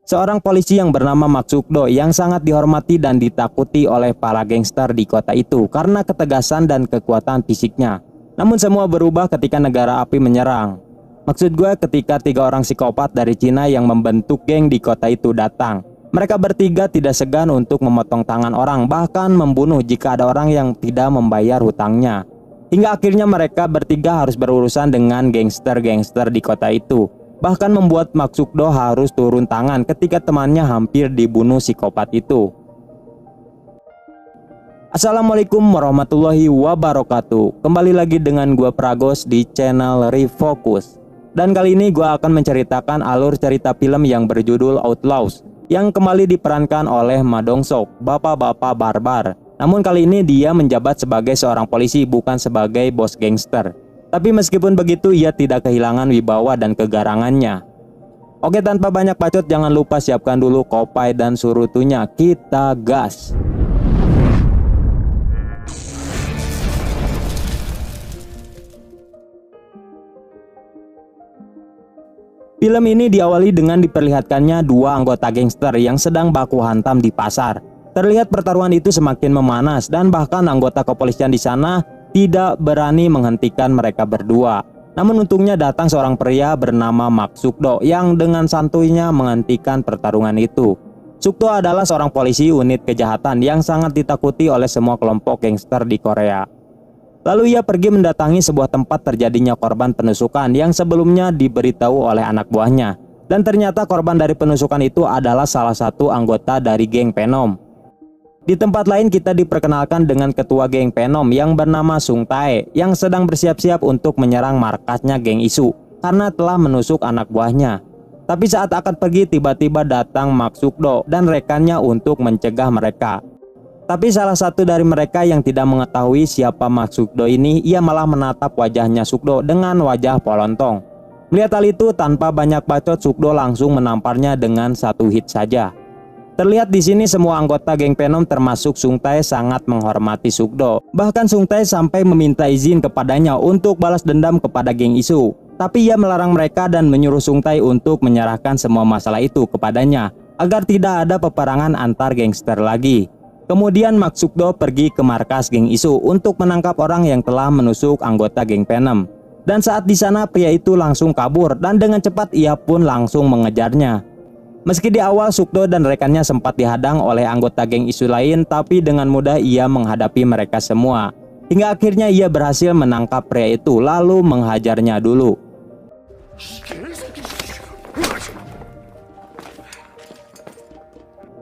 seorang polisi yang bernama Mak Sukdo yang sangat dihormati dan ditakuti oleh para gangster di kota itu karena ketegasan dan kekuatan fisiknya. Namun semua berubah ketika negara api menyerang. Maksud gue ketika 3 orang psikopat dari Cina yang membentuk geng di kota itu datang. Mereka bertiga tidak segan untuk memotong tangan orang, bahkan membunuh jika ada orang yang tidak membayar hutangnya. Hingga akhirnya mereka bertiga harus berurusan dengan gangster-gangster di kota itu. Bahkan membuat Mak Sukdo harus turun tangan ketika temannya hampir dibunuh psikopat itu. Assalamualaikum warahmatullahi wabarakatuh. Kembali lagi dengan gua Pragos di channel Refocus. Dan kali ini gua akan menceritakan alur cerita film yang berjudul Outlaws, yang kembali diperankan oleh Ma Dong-seok, bapak-bapak barbar. Namun kali ini dia menjabat sebagai seorang polisi, bukan sebagai bos gangster. Tapi meskipun begitu, ia tidak kehilangan wibawa dan kegarangannya. Oke, tanpa banyak bacot, jangan lupa siapkan dulu kopai dan surutunya. Kita gas. Film ini diawali dengan diperlihatkannya 2 anggota gangster yang sedang baku hantam di pasar. Terlihat pertarungan itu semakin memanas dan bahkan anggota kepolisian di sana tidak berani menghentikan mereka berdua. Namun untungnya datang seorang pria bernama Mak Sukdo yang dengan santuinya menghentikan pertarungan itu. Sukdo adalah seorang polisi unit kejahatan yang sangat ditakuti oleh semua kelompok gangster di Korea. Lalu ia pergi mendatangi sebuah tempat terjadinya korban penusukan yang sebelumnya diberitahu oleh anak buahnya. Dan ternyata korban dari penusukan itu adalah salah satu anggota dari geng Venom. Di tempat lain kita diperkenalkan dengan ketua geng Venom yang bernama Sung Tae yang sedang bersiap-siap untuk menyerang markasnya geng Isu karena telah menusuk anak buahnya. Tapi saat akan pergi tiba-tiba datang Mak Sukdo dan rekannya untuk mencegah mereka. Tapi salah satu dari mereka yang tidak mengetahui siapa Mak Sukdo ini, ia malah menatap wajahnya Sukdo dengan wajah polontong. Melihat hal itu, tanpa banyak bacot, Sukdo langsung menamparnya dengan 1 hit saja. Terlihat di sini semua anggota geng Venom termasuk Sung Tae sangat menghormati Sukdo. Bahkan Sung Tae sampai meminta izin kepadanya untuk balas dendam kepada geng Isu. Tapi ia melarang mereka dan menyuruh Sung Tae untuk menyerahkan semua masalah itu kepadanya agar tidak ada peperangan antar gangster lagi. Kemudian Mak Sukdo pergi ke markas geng Isu untuk menangkap orang yang telah menusuk anggota geng Venom. Dan saat di sana pria itu langsung kabur dan dengan cepat ia pun langsung mengejarnya. Meski di awal Sukdo dan rekannya sempat dihadang oleh anggota geng Isu lain, tapi dengan mudah ia menghadapi mereka semua. Hingga akhirnya ia berhasil menangkap pria itu lalu menghajarnya dulu.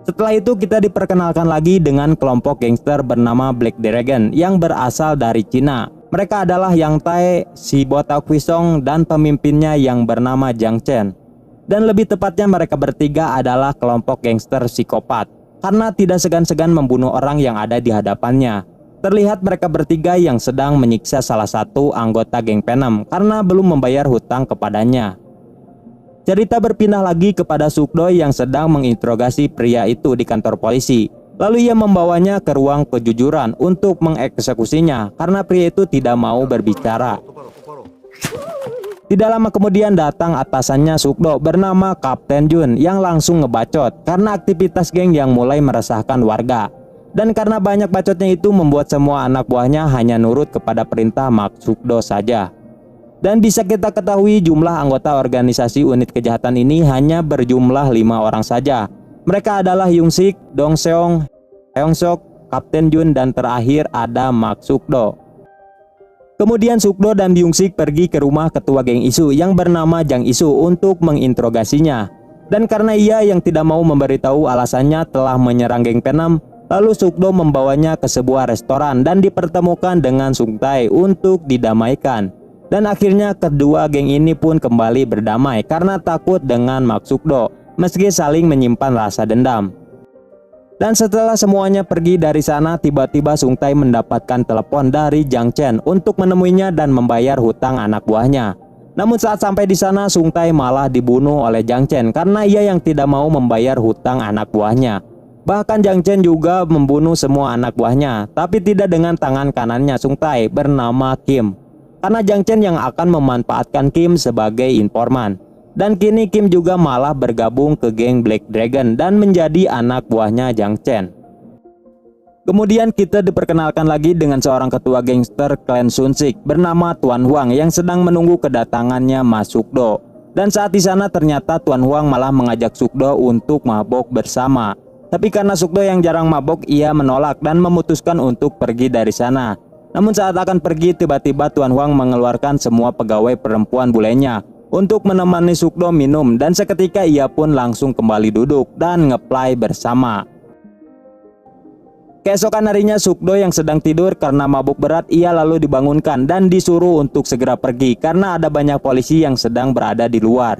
Setelah itu kita diperkenalkan lagi dengan kelompok gangster bernama Black Dragon yang berasal dari Cina. Mereka adalah Yang Tae, si botak Wisong, dan pemimpinnya yang bernama Jiang Chen. Dan lebih tepatnya mereka bertiga adalah kelompok gangster psikopat karena tidak segan-segan membunuh orang yang ada di hadapannya. Terlihat mereka bertiga yang sedang menyiksa salah satu anggota geng Venom karena belum membayar hutang kepadanya. Cerita berpindah lagi kepada Sukdo yang sedang menginterogasi pria itu di kantor polisi. Lalu ia membawanya ke ruang kejujuran untuk mengeksekusinya karena pria itu tidak mau berbicara. Tidak lama kemudian datang atasannya Sukdo bernama Kapten Jun yang langsung ngebacot karena aktivitas geng yang mulai meresahkan warga. Dan karena banyak bacotnya itu membuat semua anak buahnya hanya nurut kepada perintah Mak Sukdo saja. Dan bisa kita ketahui jumlah anggota organisasi unit kejahatan ini hanya berjumlah 5 orang saja. Mereka adalah Yung Sik, Dong Seong, Heong Sok, Kapten Jun, dan terakhir ada Mak Sukdo. Kemudian Sukdo dan Yung Sik pergi ke rumah ketua geng Isu yang bernama Jang Isu untuk menginterogasinya. Dan karena ia yang tidak mau memberitahu alasannya telah menyerang geng Venom, lalu Sukdo membawanya ke sebuah restoran dan dipertemukan dengan Sung Tae untuk didamaikan. Dan akhirnya kedua geng ini pun kembali berdamai karena takut dengan Mak Sukdo, meski saling menyimpan rasa dendam. Dan setelah semuanya pergi dari sana, tiba-tiba Sung Tae mendapatkan telepon dari Jiang Chen untuk menemuinya dan membayar hutang anak buahnya. Namun saat sampai di sana, Sung Tae malah dibunuh oleh Jiang Chen karena ia yang tidak mau membayar hutang anak buahnya. Bahkan Jiang Chen juga membunuh semua anak buahnya, tapi tidak dengan tangan kanannya Sung Tae bernama Kim. Karena Jiang Chen yang akan memanfaatkan Kim sebagai informan. Dan kini Kim juga malah bergabung ke geng Black Dragon dan menjadi anak buahnya Jang Chen. Kemudian kita diperkenalkan lagi dengan seorang ketua gangster klan Sunsik bernama Tuan Huang yang sedang menunggu kedatangannya Mas Sukdo. Dan saat di sana ternyata Tuan Huang malah mengajak Sukdo untuk mabok bersama. Tapi karena Sukdo yang jarang mabok, ia menolak dan memutuskan untuk pergi dari sana. Namun saat akan pergi, tiba-tiba Tuan Huang mengeluarkan semua pegawai perempuan bulenya untuk menemani Sukdo minum, dan seketika ia pun langsung kembali duduk dan ngeplay bersama. Keesokan harinya Sukdo yang sedang tidur karena mabuk berat, ia lalu dibangunkan dan disuruh untuk segera pergi karena ada banyak polisi yang sedang berada di luar.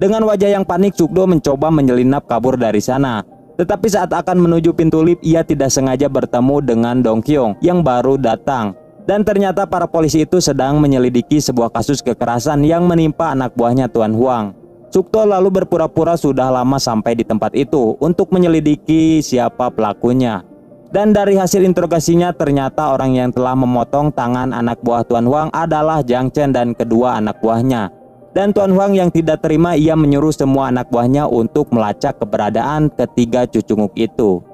Dengan wajah yang panik, Sukdo mencoba menyelinap kabur dari sana. Tetapi saat akan menuju pintu lift, ia tidak sengaja bertemu dengan Dong Kyung yang baru datang. Dan ternyata para polisi itu sedang menyelidiki sebuah kasus kekerasan yang menimpa anak buahnya Tuan Huang. Sukdo lalu berpura-pura sudah lama sampai di tempat itu untuk menyelidiki siapa pelakunya. Dan dari hasil interogasinya ternyata orang yang telah memotong tangan anak buah Tuan Huang adalah Jang Chen dan kedua anak buahnya. Dan Tuan Huang yang tidak terima, ia menyuruh semua anak buahnya untuk melacak keberadaan ketiga cucunguk itu.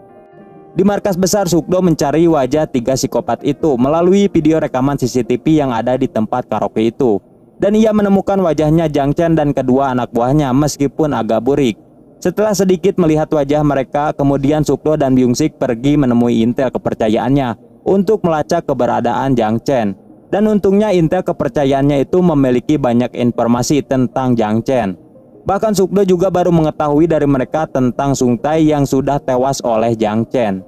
Di markas besar, Sukdo mencari wajah tiga psikopat itu melalui video rekaman CCTV yang ada di tempat karaoke itu. Dan ia menemukan wajahnya Jang Chen dan kedua anak buahnya meskipun agak burik. Setelah sedikit melihat wajah mereka, kemudian Sukdo dan Byung Sik pergi menemui intel kepercayaannya untuk melacak keberadaan Jang Chen. Dan untungnya intel kepercayaannya itu memiliki banyak informasi tentang Jang Chen. Bahkan Sukdo juga baru mengetahui dari mereka tentang Sung Tae yang sudah tewas oleh Jang Chen.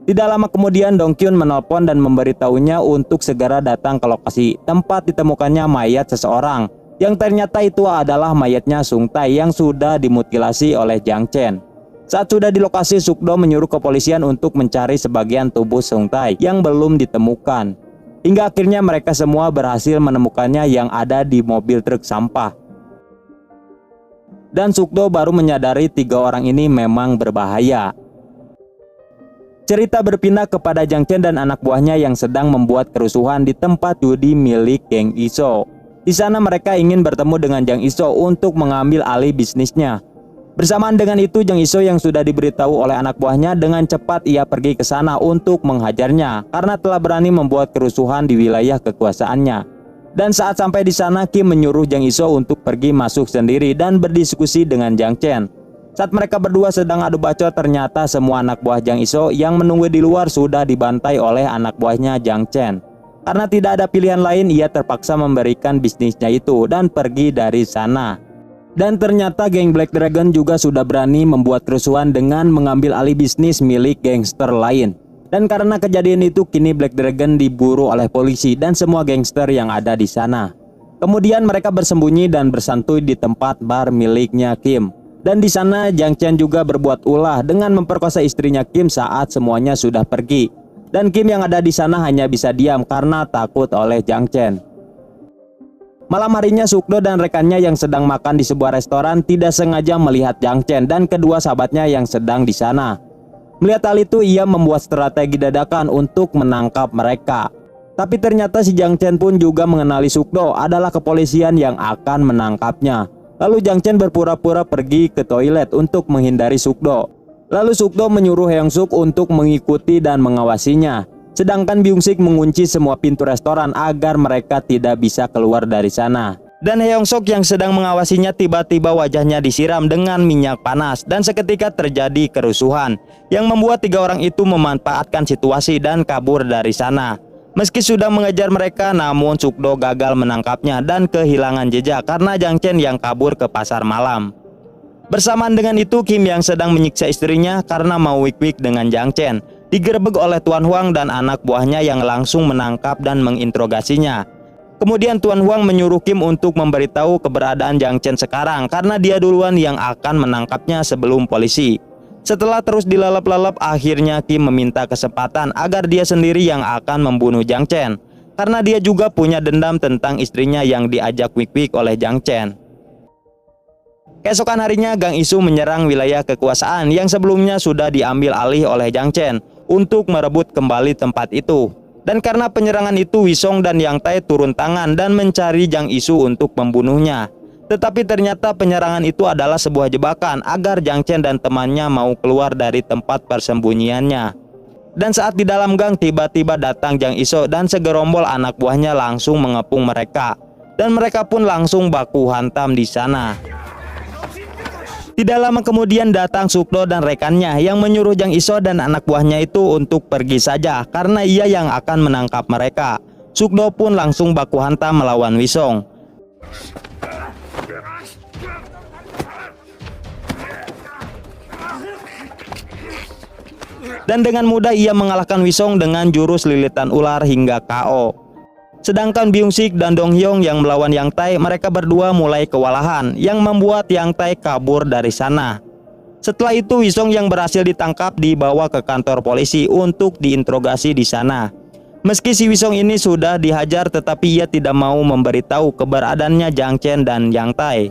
Tidak lama kemudian Dong Kyun menelpon dan memberitahunya untuk segera datang ke lokasi tempat ditemukannya mayat seseorang, yang ternyata itu adalah mayatnya Sung Tae yang sudah dimutilasi oleh Jang Chen. Saat sudah di lokasi, Sukdo menyuruh kepolisian untuk mencari sebagian tubuh Sung Tae yang belum ditemukan. Hingga akhirnya mereka semua berhasil menemukannya yang ada di mobil truk sampah. Dan Sukdo baru menyadari tiga orang ini memang berbahaya. Cerita berpindah kepada Jang Chen dan anak buahnya yang sedang membuat kerusuhan di tempat judi milik geng Iso. Di sana mereka ingin bertemu dengan Jang Iso untuk mengambil alih bisnisnya. Bersamaan dengan itu, Jang Iso yang sudah diberitahu oleh anak buahnya dengan cepat ia pergi ke sana untuk menghajarnya karena telah berani membuat kerusuhan di wilayah kekuasaannya. Dan saat sampai di sana, Kim menyuruh Jang Iso untuk pergi masuk sendiri dan berdiskusi dengan Jang Chen. Saat mereka berdua sedang adu bacot, ternyata semua anak buah Jang Iso yang menunggu di luar sudah dibantai oleh anak buahnya Jang Chen. Karena tidak ada pilihan lain, ia terpaksa memberikan bisnisnya itu dan pergi dari sana. Dan ternyata geng Black Dragon juga sudah berani membuat kerusuhan dengan mengambil alih bisnis milik gangster lain. Dan karena kejadian itu, kini Black Dragon diburu oleh polisi dan semua gangster yang ada di sana. Kemudian mereka bersembunyi dan bersantuy di tempat bar miliknya Kim. Dan di sana Jang Chen juga berbuat ulah dengan memperkosa istrinya Kim saat semuanya sudah pergi. Dan Kim yang ada di sana hanya bisa diam karena takut oleh Jang Chen. Malam harinya, Sukdo dan rekannya yang sedang makan di sebuah restoran tidak sengaja melihat Jang Chen dan kedua sahabatnya yang sedang di sana. Melihat hal itu, ia membuat strategi dadakan untuk menangkap mereka. Tapi ternyata si Jang Chen pun juga mengenali Sukdo adalah kepolisian yang akan menangkapnya. Lalu Jang Chen berpura-pura pergi ke toilet untuk menghindari Sukdo. Lalu Sukdo menyuruh Hyung Suk untuk mengikuti dan mengawasinya. Sedangkan Byung Sik mengunci semua pintu restoran agar mereka tidak bisa keluar dari sana. Dan Hyung Suk yang sedang mengawasinya tiba-tiba wajahnya disiram dengan minyak panas dan seketika terjadi kerusuhan yang membuat tiga orang itu memanfaatkan situasi dan kabur dari sana. Meski sudah mengejar mereka, namun Sukdo gagal menangkapnya dan kehilangan jejak karena Jang Chen yang kabur ke pasar malam. Bersamaan dengan itu, Kim yang sedang menyiksa istrinya karena mau wik-wik dengan Jang Chen digerebek oleh Tuan Huang dan anak buahnya yang langsung menangkap dan menginterogasinya. Kemudian Tuan Huang menyuruh Kim untuk memberitahu keberadaan Jang Chen sekarang karena dia duluan yang akan menangkapnya sebelum polisi. Setelah terus dilalap-lalap, akhirnya Kim meminta kesempatan agar dia sendiri yang akan membunuh Jang Chen karena dia juga punya dendam tentang istrinya yang diajak wik-wik oleh Jang Chen. Keesokan harinya, Gang Isu menyerang wilayah kekuasaan yang sebelumnya sudah diambil alih oleh Jang Chen untuk merebut kembali tempat itu. Dan karena penyerangan itu, Wisong dan Yang Tae turun tangan dan mencari Jang Isu untuk membunuhnya. Tetapi ternyata penyerangan itu adalah sebuah jebakan agar Jiang Chen dan temannya mau keluar dari tempat persembunyiannya. Dan saat di dalam gang tiba-tiba datang Jang Iso dan segerombol anak buahnya langsung mengepung mereka. Dan mereka pun langsung baku hantam di sana. Tidak lama kemudian datang Sukdo dan rekannya yang menyuruh Jang Iso dan anak buahnya itu untuk pergi saja karena ia yang akan menangkap mereka. Sukdo pun langsung baku hantam melawan Wisong. Dan dengan mudah ia mengalahkan Wisong dengan jurus lilitan ular hingga KO. Sedangkan Byung Sik dan Dong Hyung yang melawan Yang Tae, mereka berdua mulai kewalahan yang membuat Yang Tae kabur dari sana. Setelah itu Wisong yang berhasil ditangkap dibawa ke kantor polisi untuk diinterogasi di sana. Meski si Wisong ini sudah dihajar tetapi ia tidak mau memberitahu keberadaannya Jiang Chen dan Yang Tae.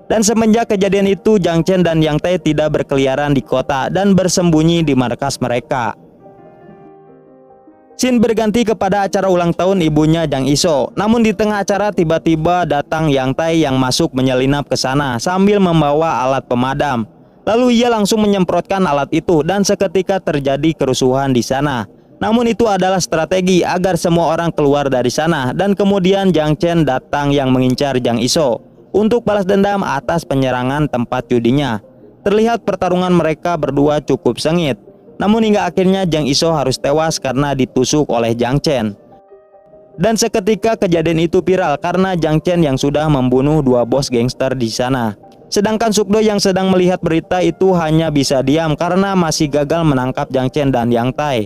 Dan semenjak kejadian itu Jiang Chen dan Yang Tae tidak berkeliaran di kota dan bersembunyi di markas mereka. Scene berganti kepada acara ulang tahun ibunya Jang Iso. Namun di tengah acara tiba-tiba datang Yang Tae yang masuk menyelinap ke sana sambil membawa alat pemadam. Lalu ia langsung menyemprotkan alat itu dan seketika terjadi kerusuhan di sana. Namun itu adalah strategi agar semua orang keluar dari sana dan kemudian Jiang Chen datang yang mengincar Jang Iso untuk balas dendam atas penyerangan tempat judinya. Terlihat pertarungan mereka berdua cukup sengit. Namun hingga akhirnya Jang Iso harus tewas karena ditusuk oleh Jiang Chen. Dan seketika kejadian itu viral karena Jiang Chen yang sudah membunuh dua bos gangster di sana. Sedangkan Sukdo yang sedang melihat berita itu hanya bisa diam karena masih gagal menangkap Jiang Chen dan Yang Tae.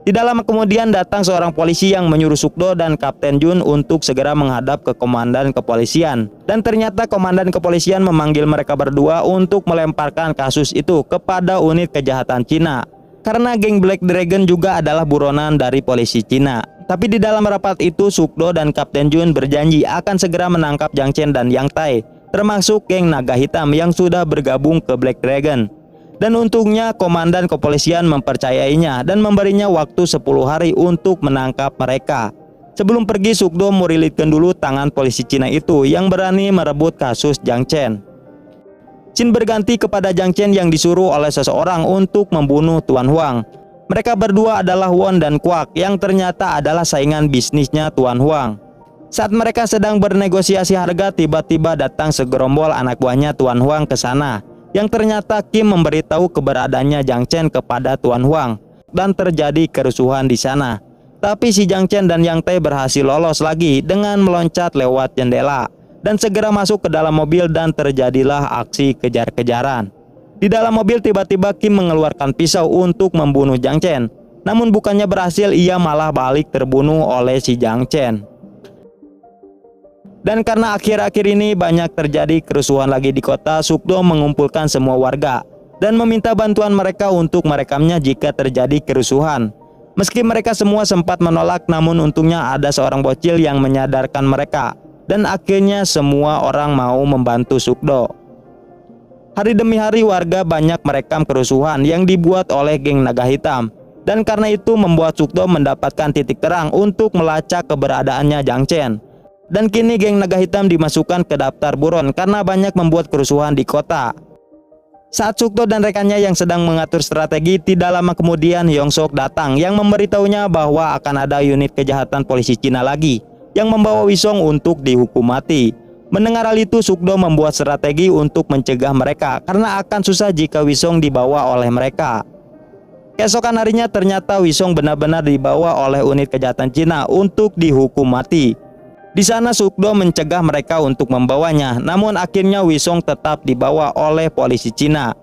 Tidak lama kemudian datang seorang polisi yang menyuruh Sukdo dan Kapten Jun untuk segera menghadap ke komandan kepolisian. Dan ternyata komandan kepolisian memanggil mereka berdua untuk melemparkan kasus itu kepada unit kejahatan Cina. Karena geng Black Dragon juga adalah buronan dari polisi Cina. Tapi di dalam rapat itu Sukdo dan Kapten Jun berjanji akan segera menangkap Jiang Chen dan Yang Tae, termasuk geng Naga Hitam yang sudah bergabung ke Black Dragon. Dan untungnya komandan kepolisian mempercayainya dan memberinya waktu 10 hari untuk menangkap mereka. Sebelum pergi Sukdo merilitkan dulu tangan polisi Cina itu yang berani merebut kasus Jiang Chen. Scene berganti kepada Jiang Chen yang disuruh oleh seseorang untuk membunuh Tuan Huang. Mereka berdua adalah Won dan Kwak yang ternyata adalah saingan bisnisnya Tuan Huang. Saat mereka sedang bernegosiasi harga, tiba-tiba datang segerombol anak buahnya Tuan Huang ke sana. Yang ternyata Kim memberitahu keberadaannya Jiang Chen kepada Tuan Huang dan terjadi kerusuhan di sana. Tapi si Jiang Chen dan Yang Tae berhasil lolos lagi dengan meloncat lewat jendela dan segera masuk ke dalam mobil dan terjadilah aksi kejar-kejaran. Di dalam mobil tiba-tiba Kim mengeluarkan pisau untuk membunuh Jiang Chen. Namun bukannya berhasil, ia malah balik terbunuh oleh si Jiang Chen. Dan karena akhir-akhir ini banyak terjadi kerusuhan lagi di kota, Sukdo mengumpulkan semua warga dan meminta bantuan mereka untuk merekamnya jika terjadi kerusuhan. Meski mereka semua sempat menolak, namun untungnya ada seorang bocil yang menyadarkan mereka. Dan akhirnya semua orang mau membantu Sukdo. Hari demi hari warga banyak merekam kerusuhan yang dibuat oleh geng Naga Hitam. Dan karena itu membuat Sukdo mendapatkan titik terang untuk melacak keberadaannya Jiang Chen. Dan kini geng Naga Hitam dimasukkan ke daftar buron karena banyak membuat kerusuhan di kota. Saat Sukdo dan rekannya yang sedang mengatur strategi, tidak lama kemudian Hyong Sok datang yang memberitahunya bahwa akan ada unit kejahatan polisi Cina lagi yang membawa Wisong untuk dihukum mati. Mendengar hal itu, Sukdo membuat strategi untuk mencegah mereka karena akan susah jika Wisong dibawa oleh mereka. Keesokan harinya ternyata Wisong benar-benar dibawa oleh unit kejahatan Cina untuk dihukum mati. Di sana Sukdo mencegah mereka untuk membawanya, namun akhirnya Wisong tetap dibawa oleh polisi Cina.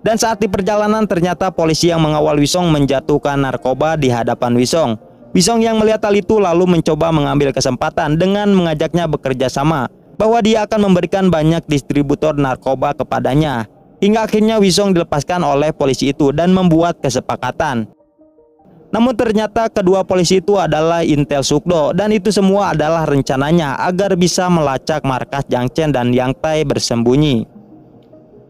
Dan saat di perjalanan ternyata polisi yang mengawal Wisong menjatuhkan narkoba di hadapan Wisong. Wisong yang melihat hal itu lalu mencoba mengambil kesempatan dengan mengajaknya bekerja sama, bahwa dia akan memberikan banyak distributor narkoba kepadanya. Hingga akhirnya Wisong dilepaskan oleh polisi itu dan membuat kesepakatan. Namun ternyata kedua polisi itu adalah intel Sukdo dan itu semua adalah rencananya agar bisa melacak markas Jiang Chen dan Yang Tae bersembunyi.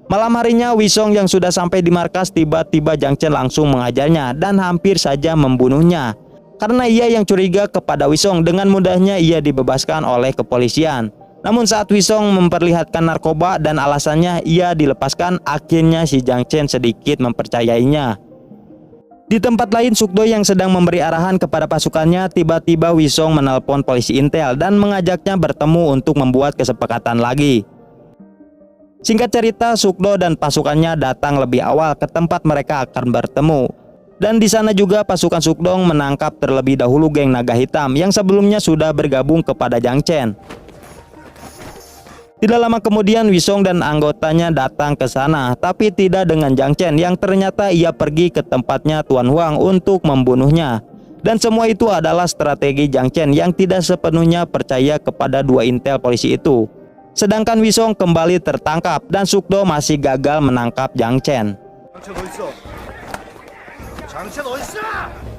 Malam harinya Wisong yang sudah sampai di markas, tiba-tiba Jiang Chen langsung mengajarnya dan hampir saja membunuhnya. Karena ia yang curiga kepada Wisong, dengan mudahnya ia dibebaskan oleh kepolisian. Namun saat Wisong memperlihatkan narkoba dan alasannya ia dilepaskan, akhirnya si Jiang Chen sedikit mempercayainya. Di tempat lain, Sukdo yang sedang memberi arahan kepada pasukannya, tiba-tiba Wisong menelpon polisi intel dan mengajaknya bertemu untuk membuat kesepakatan lagi. Singkat cerita, Sukdo dan pasukannya datang lebih awal ke tempat mereka akan bertemu. Dan di sana juga pasukan Sukdong menangkap terlebih dahulu geng naga hitam yang sebelumnya sudah bergabung kepada Jiang Chen. Tidak lama kemudian Wisong dan anggotanya datang ke sana, tapi tidak dengan Jiang Chen yang ternyata ia pergi ke tempatnya Tuan Huang untuk membunuhnya. Dan semua itu adalah strategi Jiang Chen yang tidak sepenuhnya percaya kepada dua intel polisi itu. Sedangkan Wisong kembali tertangkap dan Sukdo masih gagal menangkap Jiang Chen.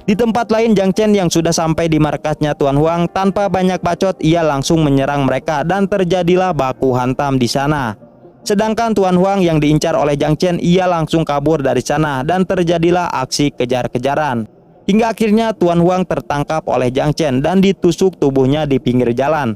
Di tempat lain, Jiang Chen yang sudah sampai di markasnya Tuan Huang tanpa banyak bacot, ia langsung menyerang mereka dan terjadilah baku hantam di sana. Sedangkan Tuan Huang yang diincar oleh Jiang Chen, ia langsung kabur dari sana dan terjadilah aksi kejar-kejaran. Hingga akhirnya Tuan Huang tertangkap oleh Jiang Chen dan ditusuk tubuhnya di pinggir jalan.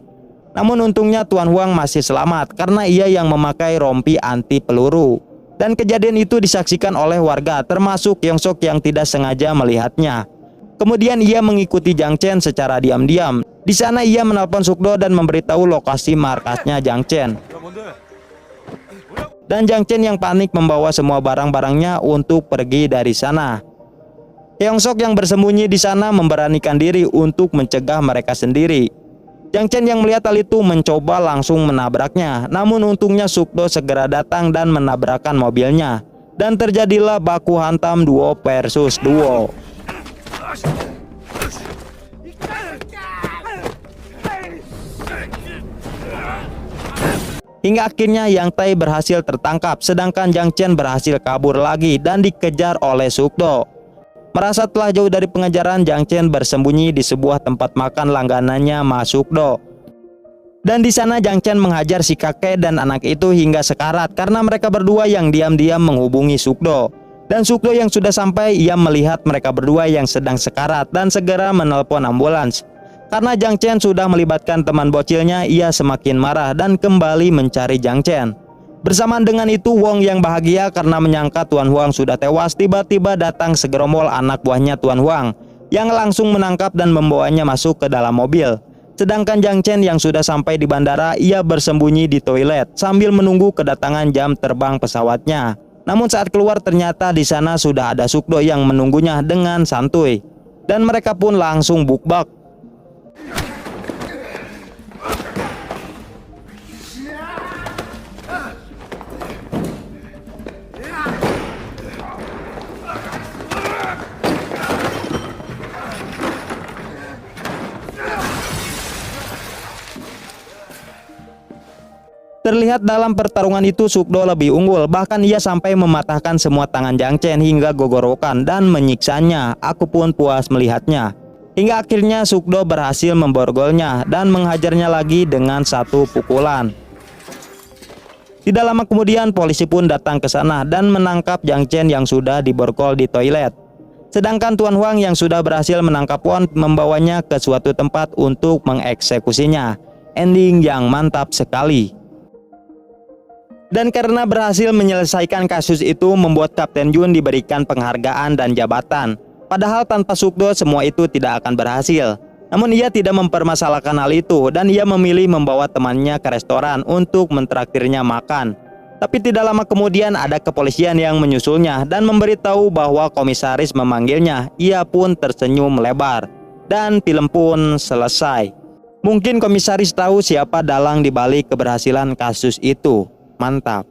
Namun untungnya Tuan Huang masih selamat karena ia yang memakai rompi anti peluru. Dan kejadian itu disaksikan oleh warga termasuk Yongsok yang tidak sengaja melihatnya. Kemudian ia mengikuti Jiang Chen secara diam-diam. Di sana ia menelpon Sukdo dan memberitahu lokasi markasnya Jiang Chen. Dan Jiang Chen yang panik membawa semua barang-barangnya untuk pergi dari sana. Yongsok yang bersembunyi di sana memberanikan diri untuk mencegah mereka sendiri. Jiang Chen yang melihat hal itu mencoba langsung menabraknya. Namun untungnya Sukdo segera datang dan menabrakkan mobilnya. Dan terjadilah baku hantam duo versus duo. Hingga akhirnya Yang Tai berhasil tertangkap, sedangkan Jiang Chen berhasil kabur lagi dan dikejar oleh Sukdo. Merasa telah jauh dari pengejaran, Jiang Chen bersembunyi di sebuah tempat makan langganannya Ma Sukdo. Dan di sana Jiang Chen menghajar si kakek dan anak itu hingga sekarat karena mereka berdua yang diam-diam menghubungi Sukdo. Dan Sukdo yang sudah sampai, ia melihat mereka berdua yang sedang sekarat dan segera menelpon ambulans. Karena Jiang Chen sudah melibatkan teman bocilnya, ia semakin marah dan kembali mencari Jiang Chen. Bersamaan dengan itu, Wong yang bahagia karena menyangka Tuan Huang sudah tewas, tiba-tiba datang segerombol anak buahnya Tuan Huang yang langsung menangkap dan membawanya masuk ke dalam mobil. Sedangkan Jiang Chen yang sudah sampai di bandara, ia bersembunyi di toilet sambil menunggu kedatangan jam terbang pesawatnya. Namun saat keluar ternyata di sana sudah ada Sukdo yang menunggunya dengan santuy. Dan mereka pun langsung bukbak. Terlihat dalam pertarungan itu Sukdo lebih unggul, bahkan ia sampai mematahkan semua tangan Jiang Chen hingga gogorokan dan menyiksanya. Aku pun puas melihatnya. Hingga akhirnya Sukdo berhasil memborgolnya dan menghajarnya lagi dengan satu pukulan. Tidak lama kemudian polisi pun datang ke sana dan menangkap Jiang Chen yang sudah diborgol di toilet. Sedangkan Tuan Huang yang sudah berhasil menangkap Won membawanya ke suatu tempat untuk mengeksekusinya. Ending yang mantap sekali. Dan karena berhasil menyelesaikan kasus itu membuat Kapten Jun diberikan penghargaan dan jabatan. Padahal tanpa Sukdo semua itu tidak akan berhasil. Namun ia tidak mempermasalahkan hal itu dan ia memilih membawa temannya ke restoran untuk mentraktirnya makan. Tapi tidak lama kemudian ada kepolisian yang menyusulnya dan memberitahu bahwa komisaris memanggilnya. Ia pun tersenyum lebar. Dan film pun selesai. Mungkin komisaris tahu siapa dalang dibalik keberhasilan kasus itu. Mantap.